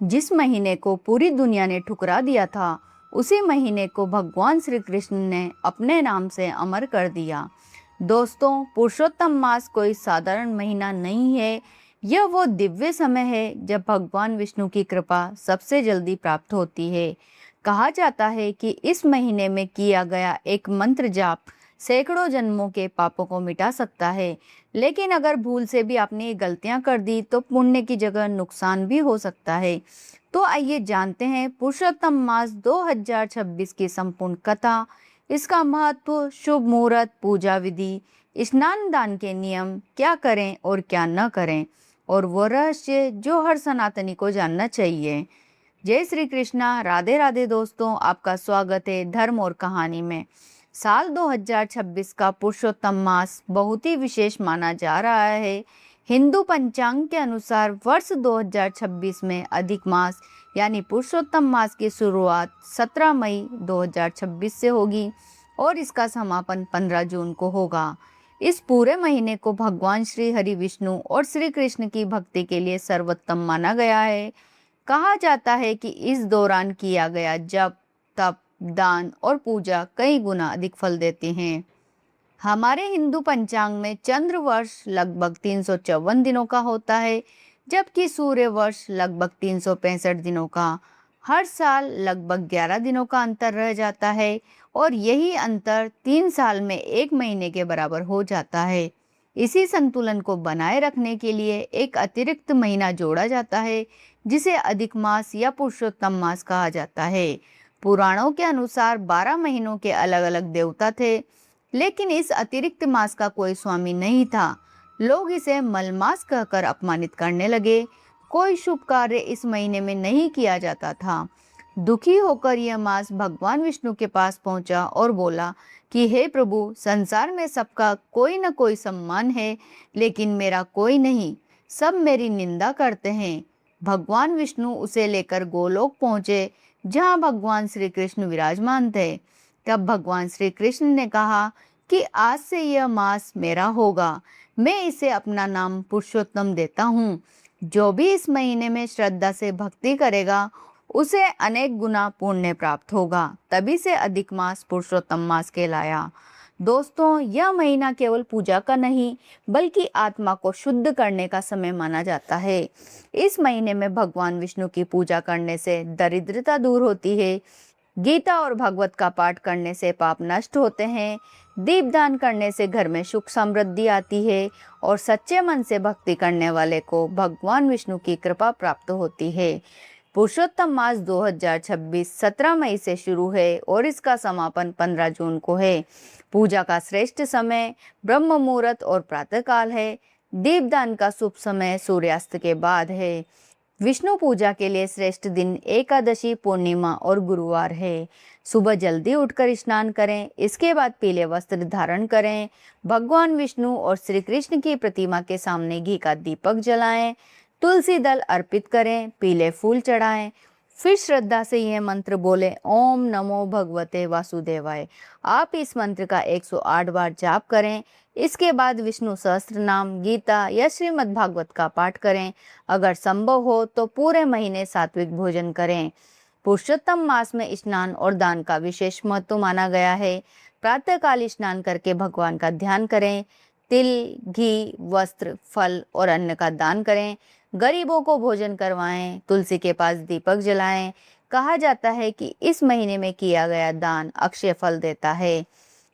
जिस महीने को पूरी दुनिया ने ठुकरा दिया था, उसी महीने को भगवान श्री कृष्ण ने अपने नाम से अमर कर दिया। दोस्तों, पुरुषोत्तम मास कोई साधारण महीना नहीं है। यह वो दिव्य समय है जब भगवान विष्णु की कृपा सबसे जल्दी प्राप्त होती है। कहा जाता है कि इस महीने में किया गया एक मंत्र जाप सैकड़ों जन्मों के पापों को मिटा सकता है। लेकिन अगर भूल से भी आपने ये गलतियां कर दी तो पुण्य की जगह नुकसान भी हो सकता है। तो आइए जानते हैं पुरुषोत्तम मास 2026 की संपूर्ण कथा, इसका महत्व, शुभ मुहूर्त, पूजा विधि, स्नान दान के नियम, क्या करें और क्या न करें, और वो रहस्य जो हर सनातनी को जानना चाहिए। जय श्री कृष्णा, राधे राधे दोस्तों, आपका स्वागत है धर्म और कहानी में। साल 2026 का पुरुषोत्तम मास बहुत ही विशेष माना जा रहा है। हिंदू पंचांग के अनुसार वर्ष 2026 में अधिक मास यानी पुरुषोत्तम मास की शुरुआत 17 मई 2026 से होगी और इसका समापन 15 जून को होगा। इस पूरे महीने को भगवान श्री हरि विष्णु और श्री कृष्ण की भक्ति के लिए सर्वोत्तम माना गया है। कहा जाता है कि इस दौरान किया गया जप, तप, दान और पूजा कई गुना अधिक फल देते हैं। हमारे हिंदू पंचांग में चंद्र वर्ष लगभग 354 दिनों का होता है, जबकि सूर्य वर्ष लगभग 365 दिनों का। हर साल लगभग 11 दिनों का अंतर रह जाता है और यही अंतर 3 साल में 1 महीने के बराबर हो जाता है। इसी संतुलन को बनाए रखने के लिए एक अतिरिक्त महीना जोड़ा जाता है, जिसे अधिक मास या पुरुषोत्तम मास कहा जाता है। पुराणों के अनुसार 12 महीनों के अलग अलग देवता थे, लेकिन इस अतिरिक्त मास का कोई स्वामी नहीं था। लोग इसे मलमास कहकर अपमानित करने लगे। कोई शुभ कार्य इस महीने में नहीं किया जाता था। दुखी होकर यह मास भगवान विष्णु के पास पहुंचा और बोला कि हे प्रभु, संसार में सबका कोई न कोई सम्मान है, लेकिन मेरा कोई नहीं। सब मेरी निंदा करते हैं। भगवान विष्णु उसे लेकर गोलोक पहुंचे, जहां भगवान श्री कृष्ण विराजमान थे। तब भगवान श्री कृष्ण ने कहा कि आज से यह मास मेरा होगा। मैं इसे अपना नाम पुरुषोत्तम देता हूँ। जो भी इस महीने में श्रद्धा से भक्ति करेगा, उसे अनेक गुना पुण्य प्राप्त होगा। तभी से अधिक मास पुरुषोत्तम मास कहलाया। दोस्तों, यह महीना केवल पूजा का नहीं, बल्कि आत्मा को शुद्ध करने का समय माना जाता है। इस महीने में भगवान विष्णु की पूजा करने से दरिद्रता दूर होती है। गीता और भागवत का पाठ करने से पाप नष्ट होते हैं। दीपदान करने से घर में सुख समृद्धि आती है और सच्चे मन से भक्ति करने वाले को भगवान विष्णु की कृपा प्राप्त होती है। पुरुषोत्तम मास 2026 17 मई से शुरू है और इसका समापन 15 जून को है। पूजा का श्रेष्ठ समय ब्रह्म मुहूर्त और प्रातःकाल है। दीपदान का शुभ समय सूर्यास्त के बाद है। विष्णु पूजा के लिए श्रेष्ठ दिन एकादशी, पूर्णिमा और गुरुवार है। सुबह जल्दी उठकर स्नान करें, इसके बाद पीले वस्त्र धारण करें। भगवान विष्णु और श्री कृष्ण की प्रतिमा के सामने घी का दीपक जलाएं, तुलसी दल अर्पित करें, पीले फूल चढ़ाएं। फिर श्रद्धा से यह मंत्र बोले, ओम नमो भगवते वासुदेवाय। आप इस मंत्र का 108 बार जाप करें। इसके बाद विष्णु सहस्त्र नाम, गीता या श्रीमद् भागवत का पाठ करें। अगर संभव हो तो पूरे महीने सात्विक भोजन करें। पुरुषोत्तम मास में स्नान और दान का विशेष महत्व माना गया है। प्रातःकाल स्नान करके भगवान का ध्यान करें। तिल, घी, वस्त्र, फल और अन्न का दान करें। गरीबों को भोजन करवाएं। तुलसी के पास दीपक जलाएं। कहा जाता है कि इस महीने में किया गया दान अक्षय फल देता है।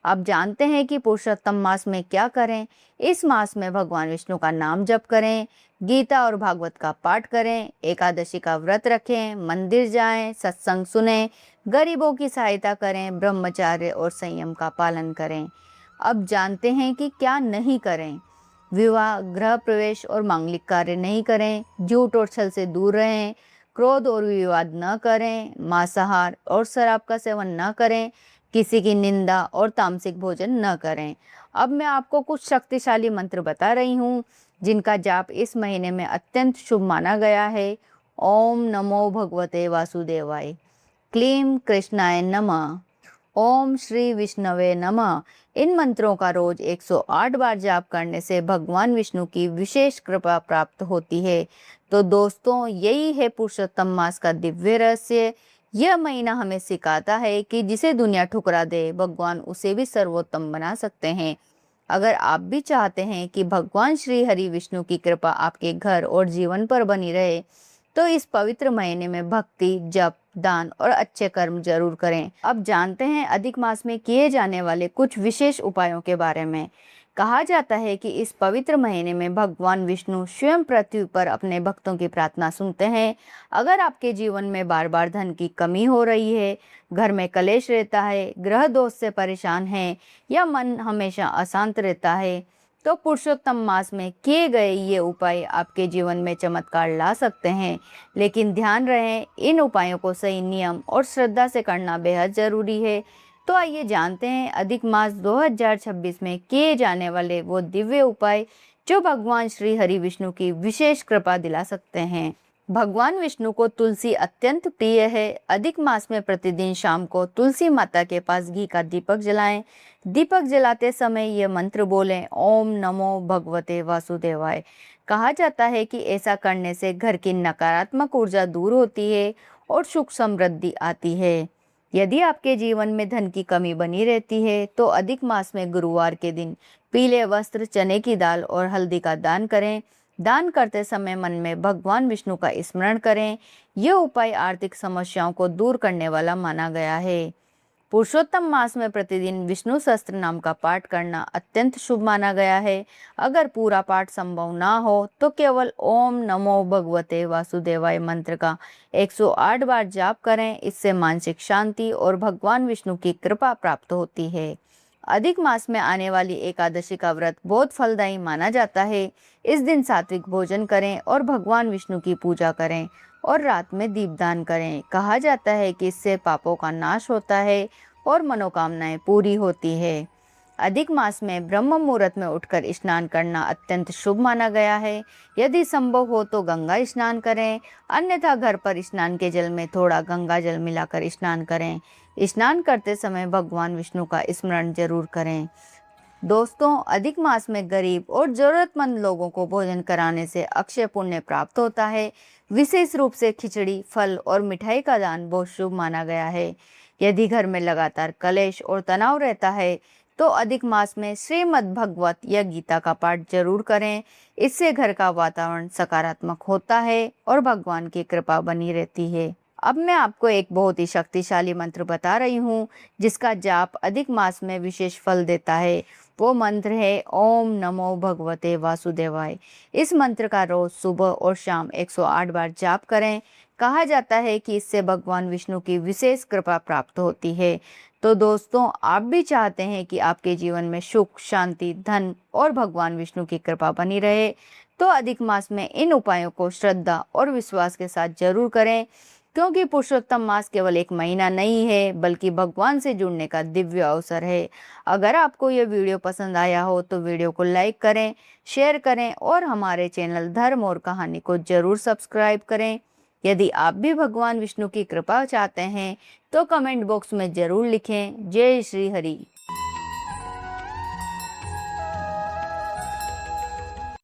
अब जानते हैं कि पुरुषोत्तम मास में क्या करें। इस मास में भगवान विष्णु का नाम जप करें, गीता और भागवत का पाठ करें, एकादशी का व्रत रखें, मंदिर जाएं, सत्संग सुनें, गरीबों की सहायता करें, ब्रह्मचर्य और संयम का पालन करें। अब जानते हैं कि क्या नहीं करें। विवाह, गृह प्रवेश और मांगलिक कार्य नहीं करें। झूठ और छल से दूर रहें। क्रोध और विवाद न करें। मांसाहार और शराब का सेवन न करें। किसी की निंदा और तामसिक भोजन न करें। अब मैं आपको कुछ शक्तिशाली मंत्र बता रही हूँ, जिनका जाप इस महीने में अत्यंत शुभ माना गया है। ओम नमो भगवते वासुदेवाय। क्लीं कृष्णाय नमः। ओम श्री विष्णवे नमः। इन मंत्रों का रोज 108 बार जाप करने से भगवान विष्णु की विशेष कृपा प्राप्त होती है। तो दोस्तों, यही है पुरुषोत्तम मास का दिव्य रहस्य। यह महीना हमें सिखाता है कि जिसे दुनिया ठुकरा दे, भगवान उसे भी सर्वोत्तम बना सकते हैं। अगर आप भी चाहते हैं कि भगवान श्री हरि विष्णु की कृपा आपके घर और जीवन पर बनी रहे, तो इस पवित्र महीने में भक्ति, जप, दान और अच्छे कर्म जरूर करें। अब जानते हैं अधिक मास में किए जाने वाले कुछ विशेष उपायों के बारे में। कहा जाता है कि इस पवित्र महीने में भगवान विष्णु स्वयं पृथ्वी पर अपने भक्तों की प्रार्थना सुनते हैं। अगर आपके जीवन में बार बार धन की कमी हो रही है, घर में कलेश रहता है, ग्रह दोष से परेशान है या मन हमेशा अशांत रहता है, तो पुरुषोत्तम मास में किए गए ये उपाय आपके जीवन में चमत्कार ला सकते हैं। लेकिन ध्यान रहे, इन उपायों को सही नियम और श्रद्धा से करना बेहद जरूरी है। तो आइए जानते हैं अधिक मास 2026 में किए जाने वाले वो दिव्य उपाय जो भगवान श्री हरि विष्णु की विशेष कृपा दिला सकते हैं। भगवान विष्णु को तुलसी अत्यंत प्रिय है। अधिक मास में प्रतिदिन शाम को तुलसी माता के पास घी का दीपक जलाएं। दीपक जलाते समय यह मंत्र बोलें, ओम नमो भगवते वासुदेवाय। कहा जाता है कि ऐसा करने से घर की नकारात्मक ऊर्जा दूर होती है और सुख समृद्धि आती है। यदि आपके जीवन में धन की कमी बनी रहती है, तो अधिक मास में गुरुवार के दिन पीले वस्त्र, चने की दाल और हल्दी का दान करें। दान करते समय मन में भगवान विष्णु का स्मरण करें। यह उपाय आर्थिक समस्याओं को दूर करने वाला माना गया है। पुरुषोत्तम मास में प्रतिदिन विष्णु सहस्त्र नाम का पाठ करना अत्यंत शुभ माना गया है। अगर पूरा पाठ संभव ना हो तो केवल ओम नमो भगवते वासुदेवाय मंत्र का 108 बार जाप करें। इससे मानसिक शांति और भगवान विष्णु की कृपा प्राप्त होती है। अधिक मास में आने वाली एकादशी का व्रत बहुत फलदायी माना जाता है। इस दिन सात्विक भोजन करें और भगवान विष्णु की पूजा करें और रात में दीपदान करें। कहा जाता है कि इससे पापों का नाश होता है और मनोकामनाएं पूरी होती है। अधिक मास में ब्रह्म मुहूर्त में उठकर स्नान करना अत्यंत शुभ माना गया है। यदि संभव हो तो गंगा स्नान करें, अन्यथा घर पर स्नान के जल में थोड़ा गंगा जल मिलाकर स्नान करें। स्नान करते समय भगवान विष्णु का स्मरण जरूर करें। दोस्तों, अधिक मास में गरीब और जरूरतमंद लोगों को भोजन कराने से अक्षय पुण्य प्राप्त होता है। विशेष रूप से खिचड़ी, फल और मिठाई का दान बहुत शुभ माना गया है। यदि घर में लगातार कलेश और तनाव रहता है, तो अधिक मास में श्रीमद् भगवत या गीता का पाठ जरूर करें। इससे घर का वातावरण सकारात्मक होता है और भगवान की कृपा बनी रहती है। अब मैं आपको एक बहुत ही शक्तिशाली मंत्र बता रही हूँ जिसका जाप अधिक मास में विशेष फल देता है। वो मंत्र है ओम नमो भगवते वासुदेवाय। इस मंत्र का रोज सुबह और शाम 108 बार जाप करें। कहा जाता है कि इससे भगवान विष्णु की विशेष कृपा प्राप्त होती है। तो दोस्तों, आप भी चाहते हैं कि आपके जीवन में सुख, शांति, धन और भगवान विष्णु की कृपा बनी रहे, तो अधिक मास में इन उपायों को श्रद्धा और विश्वास के साथ जरूर करें, क्योंकि पुरुषोत्तम मास केवल एक महीना नहीं है, बल्कि भगवान से जुड़ने का दिव्य अवसर है। अगर आपको यह वीडियो पसंद आया हो तो वीडियो को लाइक करें, शेयर करें और हमारे चैनल धर्म और कहानी को जरूर सब्सक्राइब करें। यदि आप भी भगवान विष्णु की कृपा चाहते हैं तो कमेंट बॉक्स में जरूर लिखें। जय श्री हरि।